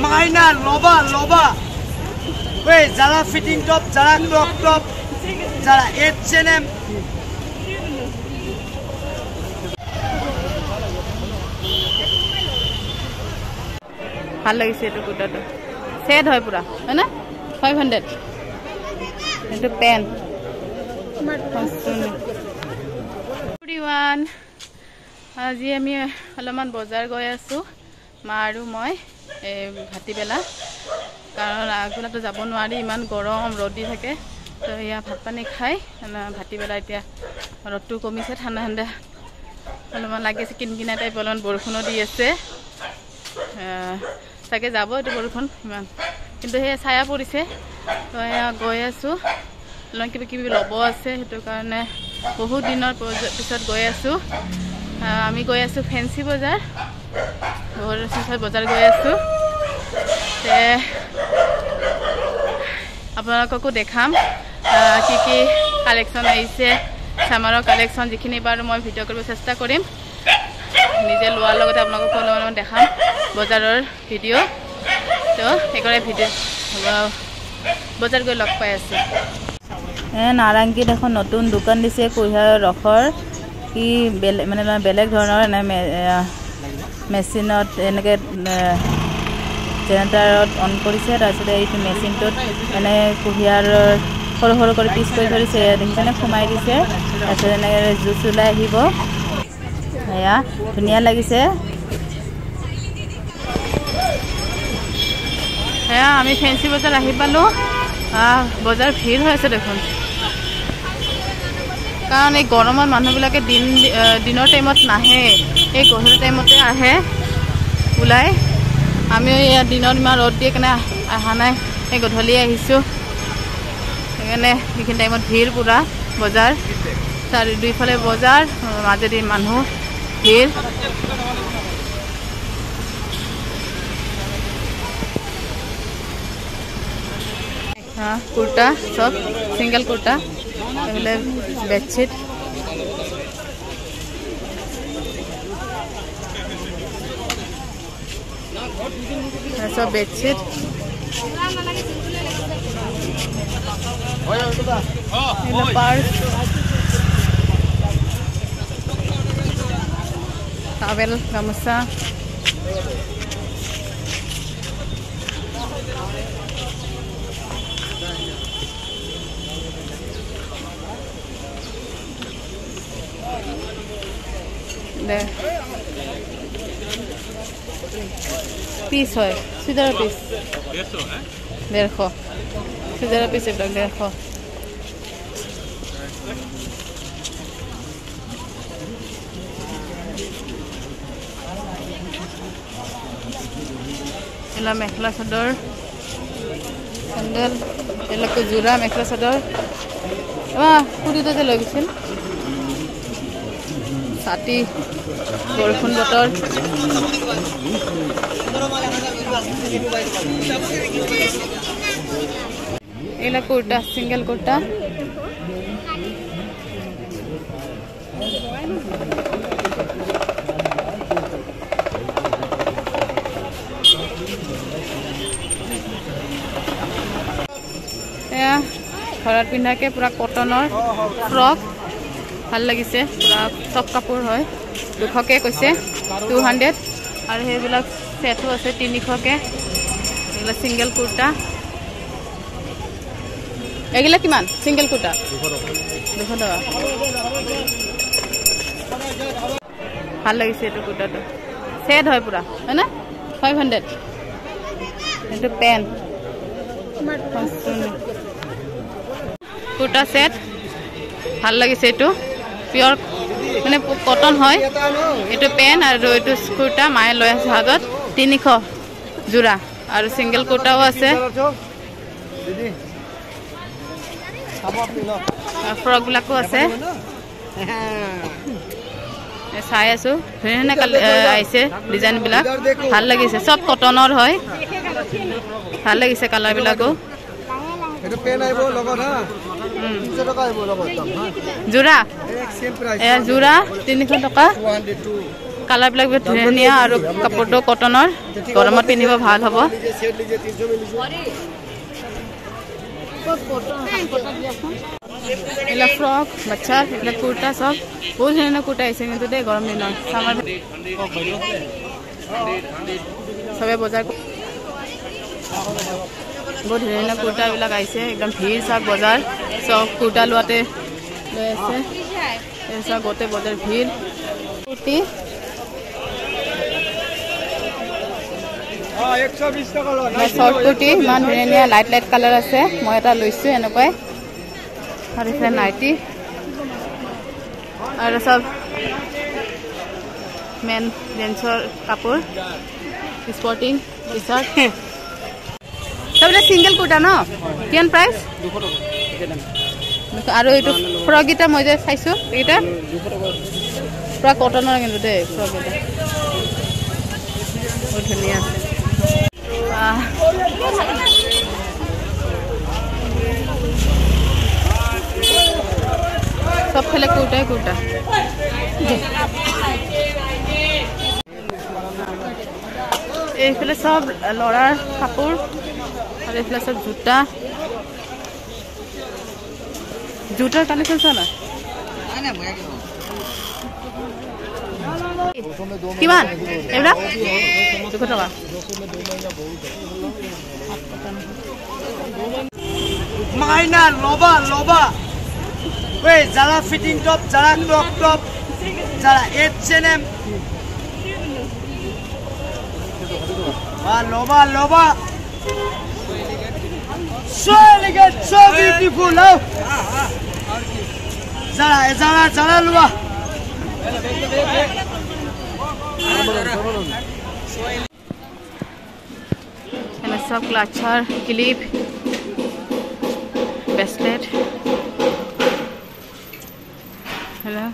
মাইনা লবা লবা ওই যাৰা ফিটিং টপ যাৰা ক্ৰপ টপ যাৰা H&M ভাল লাগিছে এটো কুৰ্তাটো সেট হয় পুৰা है ना 500 এটো পেন everyone আজি আমি অলপমান বজাৰ গৈ আছো মা আৰু মই ভাতি বেলা কাৰণ আগবেলাটো যাব নোৱাৰি ইমান গৰম ৰ'দ দি থাকে তো ইয়া ভাত পানী খাই ভাতি বেলা এতিয়া ৰ'দটো কমিছে ঠাণ্ডা ঠাণ্ডা অলপমান লাগিছে কিনকিনা টাইপ অলপমান বৰষুণো দি আছে তাকে যাব এটো বৰষুণ ইমান কিন্তু হে ছায়া পৰিছে তো এয়া গৈ আছো অলপমান কিবা ল'ব আছে সেইটো কাৰণে বহুত দিনৰ পিছত গৈ আছো আমি গৈ আছো ফেন্সি বজাৰ বজাৰ গৈ আছো তে আপোনালোককো দেখাম কি কি কালেকশ্যন আহিছে সামাৰৰ কালেকশ্যন যিখিনি বাৰু মই ভিডিঅ' কৰিব চেষ্টা কৰিম নিজে লোৱাৰ লগতে আপোনালোকক অলপমান দেখাম বজাৰৰ ভিডিঅ' তো একেবাৰে ভিডিঅ' বজাৰ গৈ লগ পাই আছো নাৰাংগীত এখন নতুন দোকান দিছে কুঁহিয়াৰৰ ৰসৰ কি মানে বেলেগ ধৰণৰ মেচিনত এনেকৈ জেনেৰেটাৰত অন কৰিছে তাৰপিছতে এইটো মেচিনটোত মানে কুঁহিয়াৰৰ সৰু সৰু কৰি পিচ কৰি ধৰিছে দেখিছেনে সোমাই দিছে তাৰপিছত এনেকৈ জুচ ওলাই আহিব এয়া ধুনীয়া লাগিছে এয়া আমি ফেন্সি বজাৰ আহি পালোঁ বজাৰ ভিৰ হৈ আছে দেখোন কাৰণ এই গৰমত মানুহবিলাকে দিনৰ টাইমত নাহে এই গধূলি টাইমতে আহে ওলাই আমি ইয়াত দিনত ইমান ৰ'দ দিয়ে কেনে অহা নাই এই গধূলি আহিছোঁ সেইকাৰণে সেইখিনি টাইমত ভিৰ পুৰা বজাৰ দুইফালে বজাৰ মাজেদি মানুহ ভিৰ কুৰ্তা সব সিঙ্গল কুৰ্তা এগুলো বেডশিট সব বেডশিট পাৰ্স টাৱেল গামোচা পিস হয় চুইদাৰৰ পিস 150 চুইদাৰৰ পিস এইবিলাক 150 এলা মেখেলা চাদৰ চেণ্ডেল এলাকো জোৰা মেখেলা চাদৰ কুৰ্তিটো যে লৈ গৈছিল ছাতি বৰষুণ বতৰ এলা কুৰ্তা সিঙ্গেল কুৰ্তা ঘৰত পিন্ধাকে পুৰা কটনৰ ফ্ৰক ভাল লাগিছে পুৰা সব কাপোৰ হয় 200কে কৈছে 200 আৰু সেইবিলাক সেটও আছে 300কে এগুলা সিঙ্গেল কুৰ্তা এগুলা কিমান সিঙ্গেল কুৰ্তা 200 টকা ভাল লাগিছে এটো কুৰ্তাটো সেট হয় পুৰা হয় না 500 এটো পেন কুৰ্তা সেট ভাল লাগিছে এটো পিওৰ মানে কটন হয় এটো পেন আৰু এটো কুৰ্তা মায়ে লৈ আছে হাতত 300 জোৰা আৰু সিঙ্গেল কুৰ্তাও আছে ফ্ৰক বিলাকো আছে চাই আছো ধুনীয়া আইছে ডিজাইন বিলাক ভাল লাগিছে সব কটনৰ হয় ভাল লাগিছে কালাৰ বিলাকো এটো পেন আইবো লগত হা 300 টাকা আইবো লগত দাম হা জোৰা সেম প্ৰাইস এ জোৰা 300 টাকা কালাৰবিলাক বহুত ধুনীয়া আৰু কাপোৰটো কটনৰ গৰমত পিন্ধিব ভাল হ'ব এইবিলাক ফ্ৰক বাচ্চাৰ এইবিলাক কুৰ্তা চব বহুত ধৰণৰ কুৰ্তা আহিছে কিন্তু দেই গৰম দিনৰ চামাৰ চবে বজাৰ বহুত ধুনীয়া কুৰ্তাবিলাক আহিছে একদম ভিৰ চাওক বজাৰ চব কুৰ্তা লোৱাতে লৈ আছে চাওক গোটেই বজাৰ ভিৰ কুৰ্তি শৰ্ট কুৰ্তি ইমান ধুনীয়া লাইট লাইট কালাৰ আছে মই এটা লৈছোঁ এনেকুৱাই আৰু এইফালে নাইটি আৰু চব মেন জেন্সৰ কাপোৰ স্পৰ্টিং টি চাৰ্ট চব এটা ছিংগল কুৰ্তা ন কিমান প্ৰাইচ 200 আৰু এইটো ফ্ৰককেইটা মই যে চাইছোঁ এইকেইটা পুৰা কটনৰ কিন্তু দেই ফ্ৰককেইটা বহুত ধুনীয়া আছে सबफाले कुर्ताই कुर्ता এইফালে সব লৰাৰ কাপোৰ আৰু এইফালে সব জোতা জোতাৰ কালেকশ্যন চালা কিমান এবাৰ 200 টকা মাইনা লবা লবা ওই যারা ফিটিং টপ যারা ক্রপ টপ যারা H&M লবা লবা so elegant so beautiful now যারা যারা যারা লবা এনে সব clutcher clip bracelet hello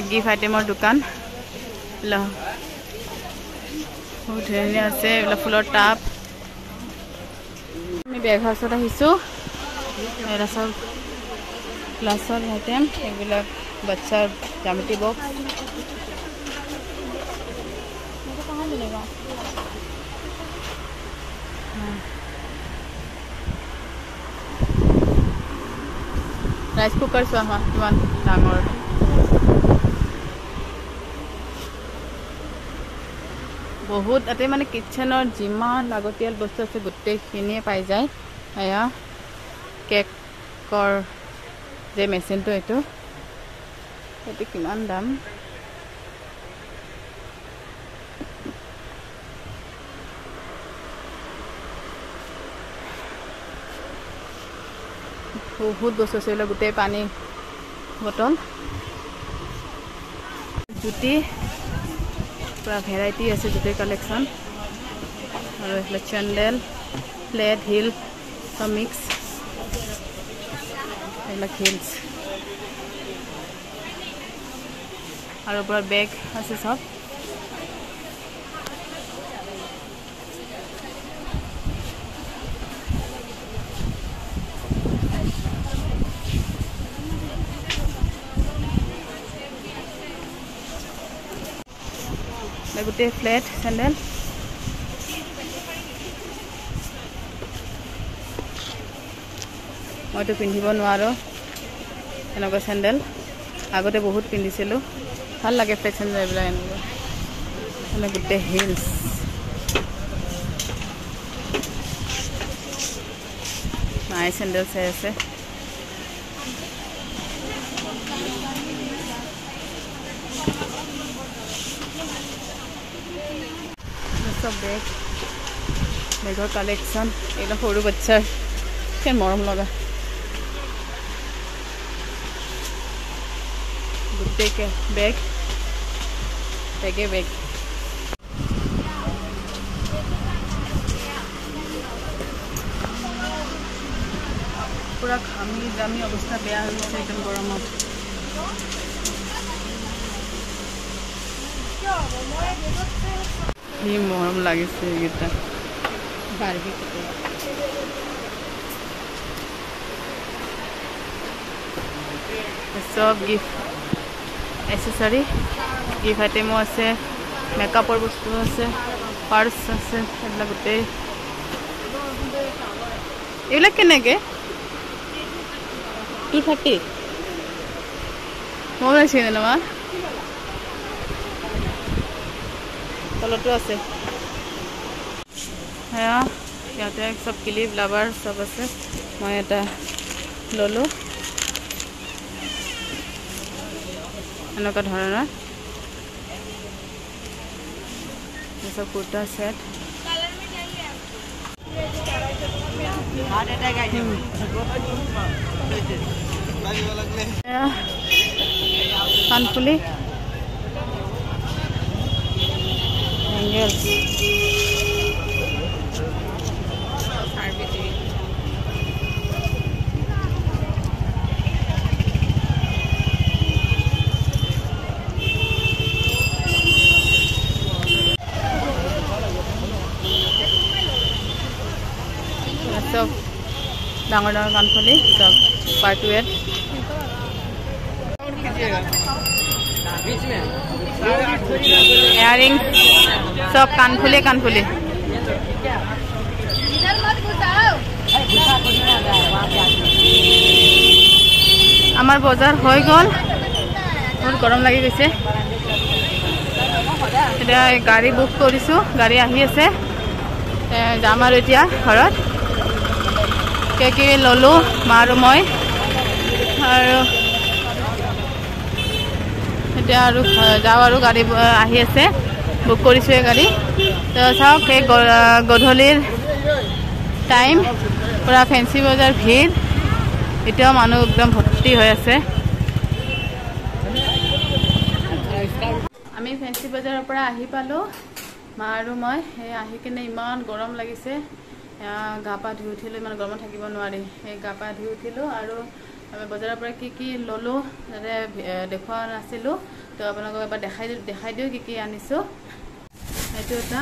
gift आइटेমৰ দোকান ল বহুত ধুনীয়া আছে এইবিলাক ফুলৰ টাব আমি বেগ হাউচত আহিছোঁ এৰা সব গ্লাছৰ আইটেম এইবিলাক বাচ্চাৰ জ্যামিতি বক্স कहाँ मिलेगा राइस कुकर चोৱা কিমান ডাঙৰ বহুত এতে মানে কিচেনৰ যিমান লাগতিয়াল বস্তু আছে গোটেইখিনিয়ে পাই যায় এয়া কেকৰ যে মেচিনটো এইটো কিমান দাম बहुत बस्तु আছে গোটে পানী বটল জুতি পুরা ভ্যারাইটি আছে জুতে কালেকশন আর এগুলো চ্যান্ডেল ফ্ল্যাট হিল সব মিক্স এগুলো হিলস আর পুরা ব্যাগ আছে সব গোটে ফ্ল্যাট স্যান্ডেল মইতো পিন্ধিব নোৱাৰো এনেকুৱা স্যান্ডেল আগতে বহুত পিন্ধিছিলোঁ ভাল লাগে ফ্ল্যাট স্যান্ডেল এইবিলাক এনেকুৱা গোটে হিলস নাই স্যান্ডেল চাই আছে सब बैग बैगर कलेक्शन एकदम सरू बच्चार क्या मरम लगा गुटे के बैग बैगे बैग पूरा घामी दामी अवस्था बेया एकदम गरम ही মৰম লাগিছে এইটা সব গিফট এসেসৰি গিফট আইটেমও আছে মেকআপৰ বস্তু আছে পাৰ্চ আছে এইবিলাক গোটেই এইবিলাক কেনেকৈ 230 মই ওলাইছে নহয় তলতো আছে হ্যাঁ ইয়াতে সব ক্লিপ লাভাৰ সব আছে মই এটা ললো এনেকুৱা ধৰণৰ সব কুৰ্তা সেট কানফুলি এঙ্গেলস সব ডাঙৰ ডাঙৰ কাণফুলি সব পাৰ্ট ৱেৰ ইয়াৰিং সব কাণফুলি আমাৰ বজাৰ হৈ গ'ল বহুত গৰম লাগি গৈছে এতিয়া গাড়ী বুক কৰিছোঁ গাড়ী আহি আছে যাম আৰু এতিয়া ঘৰত কি ললো মা আৰু মই আৰু এতিয়া আৰু যাওঁ আৰু গাড়ী আহি আছে বুক কৰিছোঁ এই গাড়ী তো চাওক এই গধূলিৰ টাইম পুৰা ফেঞ্চি বজাৰ ভিৰ এতিয়াও মানুহ একদম ভৰ্তি হৈ আছে আমি ফেঞ্চি বজাৰৰ পৰা আহি পালোঁ মা আৰু মই আহি কিনে ইমান গৰম লাগিছে গা পা ধুই উঠিলোঁ ইমান গৰমত থাকিব নোৱাৰি এই গা পা ধুই উঠিলোঁ আৰু আমি বজাৰৰ পৰা কি ল'লোঁ যাতে দেখুওৱা নাছিলোঁ তো আপোনালোকক এবাৰ দেখাই দিওঁ কি আনিছোঁ এইটো এটা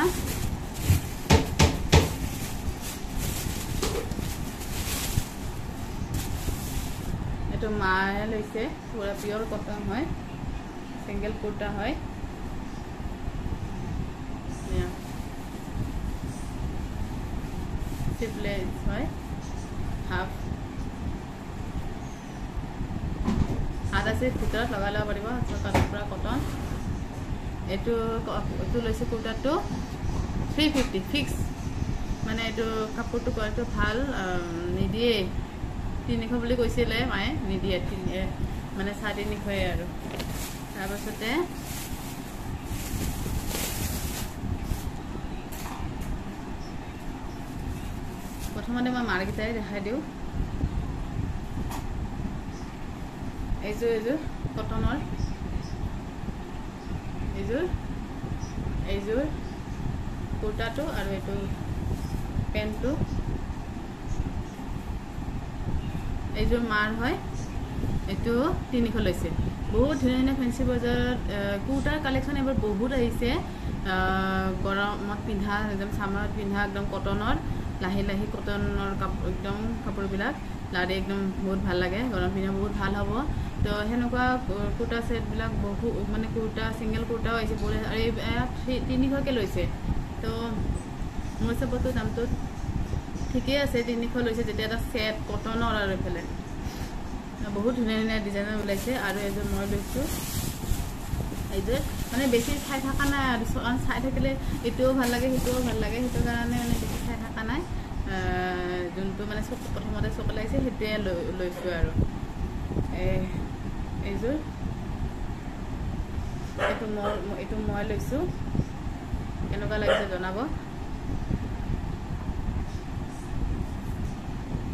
এইটো মায়ে লৈছে পুৰা পিয়ৰ কটন হয় সিংগল কুৰ্তা হয় স্লিভলেস হয় হাফ হাত আছে ভিতৰত লগাই ল'ব পাৰিব পুৰা কটন এইটো লৈছে কুৰ্তাটো 350 ফিক্স মানে এইটো কাপোৰটো কোৱালিটি ভাল নিদিয়ে 300 বুলি কৈছিলে মায়ে নিদিয়ে মানে 350 আৰু তাৰপাছতে প্ৰথমতে মই মাৰ্কেটাই দেখাই দিওঁ এইযোৰ কটনৰ এইযোৰ কুৰ্তাটো আৰু এইটো পেণ্টটো এইযোৰ মাৰ হয় এইটো 300 লৈছে বহুত ধুনীয়া ফেঞ্চি বজাৰত কুৰ্তাৰ কালেকশ্যন এবাৰ বহুত আহিছে গৰমত পিন্ধা একদম চামাৰত পিন্ধা একদম কটনৰ লাহি কটনৰ কাপোৰ একদম কাপোৰবিলাক লাৰি একদম বহুত ভাল লাগে গৰম পিন্ধা বহুত ভাল হ'ব তো সেনেকুৱা কুৰ্তা সেটবিলাক বহু মানে কুৰ্তা সিংগল কুৰ্তাও আহিছে আৰু 300কৈ লৈছে তো মোৰ হিচাপতো দামটো ঠিকেই আছে 300 লৈছে যেতিয়া এটা সেট কটনৰ আৰু এইফালে বহুত ধুনীয়া ডিজাইনৰ ওলাইছে আৰু এযোৰ মই লৈছোঁ এইযোৰ মানে বেছি চাই থকা নাই আৰু চাই থাকিলে এইটোও ভাল লাগে সেইটোও ভাল লাগে সেইটো কাৰণে মানে বেছি চাই থকা নাই যোনটো মানে প্ৰথমতে চকু লাগিছে সেইটোৱে লৈছোঁ আৰু এইযোৰ এইটো মই লৈছোঁ কেনেকুৱা লাগিছে জনাব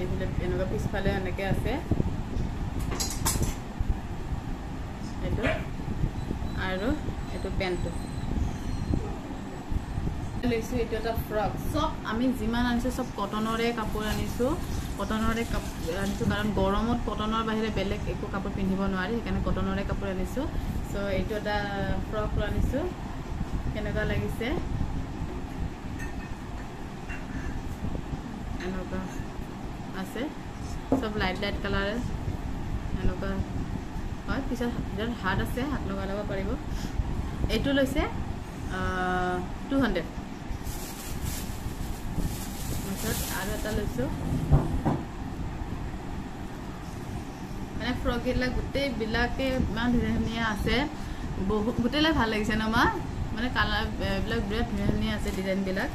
এইফালে এনেকুৱা পিছফালে এনেকৈ আছে এইটো আৰু এইটো পেণ্টটো লৈছোঁ এইটো এটা ফ্ৰক চব আমি যিমান আনিছোঁ চব কটনৰে কাপোৰ আনিছোঁ কাৰণ গৰমত কটনৰ বাহিৰে বেলেগ একো কাপোৰ পিন্ধিব নোৱাৰি সেইকাৰণে কটনৰে কাপোৰ আনিছোঁ চ' এইটো এটা ফ্ৰক আনিছোঁ কেনেকুৱা লাগিছে এনেকুৱা আছে সব লাইট কালাৰ এনেকুৱা হয় পিছত ভিতৰত হাত আছে হাত লগাব পাৰিব এইটো লৈছে 200 পিছত আৰু এটা লৈছো মানে ফ্ৰক গিলা গোটেই বিলাকে ইমান ধুনীয়া আছে বহুত গোটেইলে ভাল লাগিছে ন মা মানে কালাৰ বিলাক বিৰাট ধুনীয়া আছে ডিজাইন বিলাক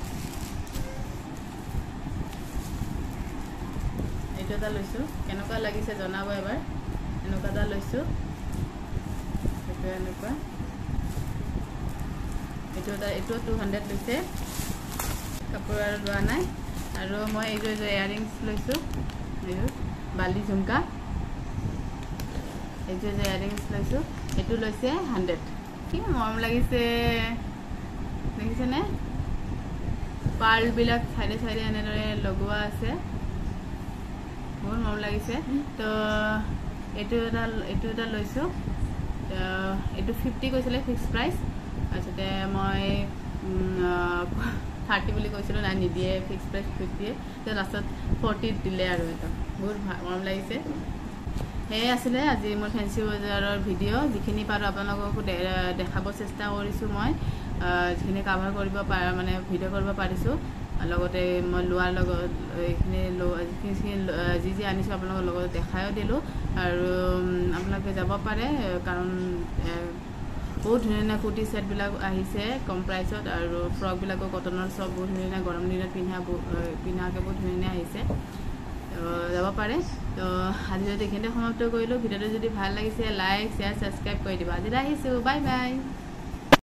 এইটো এটা লৈছো কেনেকুৱা লাগিছে জনাব এবাৰ এনেকুৱা এটা লৈছো এইটো এনেকুৱা এইটো 200 লৈছে কাপোৰ আৰু লোৱা নাই আৰু মই এইটো ইয়াৰিংছ লৈছো এইটো বালি ঝুমকা এইটো ইয়াৰিংছ লৈছো এইটো লৈছে 100 কি মৰম লাগিছে দেখিছেনে পাৰ্ল বিলাক চাইডে চাইডে এনেদৰে লগোৱা আছে বহুত মৰম লাগিছে তো এইটো এটা লৈছো এইটো 50 কৈছিলে ফিক্স প্ৰাইচ তাৰপিছতে মই 30 বুলি কৈছিলো নাই নিদিয়ে ফিক্স প্ৰাইচ 50 তো লাষ্টত 40 দিলে আৰু এটা বহুত মৰম লাগিছে এই আছিলে আজি মোৰ ফেন্সি বজাৰৰ ভিডিঅ যিখিনি পাৰো আপোনালোকক দেখাব চেষ্টা কৰিছো মই যিখিনি কভাৰ কৰিব পাৰা মানে ভিডিঅ কৰিব পাৰিছো লগতে মই লোৱাৰ লগত এইখিনি যি আনিছো আপোনালোকৰ লগত দেখায়ো দিলো আৰু আপোনালোকে যাব পাৰে কাৰণ বহুত ধুনীয়া কুৰ্তি সেট বিলাক আহিছে কম প্ৰাইসত আৰু ফ্ৰক বিলাকো কটনৰ সব বহুত ধুনীয়া গৰম দিনত পিন্ধাকে বহুত ধুনীয়া আহিছে যাব পাৰে তো আজি যদি এইখিনিতে সমাপ্ত কৰিলো ভিডিঅটো যদি ভাল লাগিছে লাইক শেয়াৰ সাবস্ক্ৰাইব কৰি দিবা আজি আহিছো বাই বাই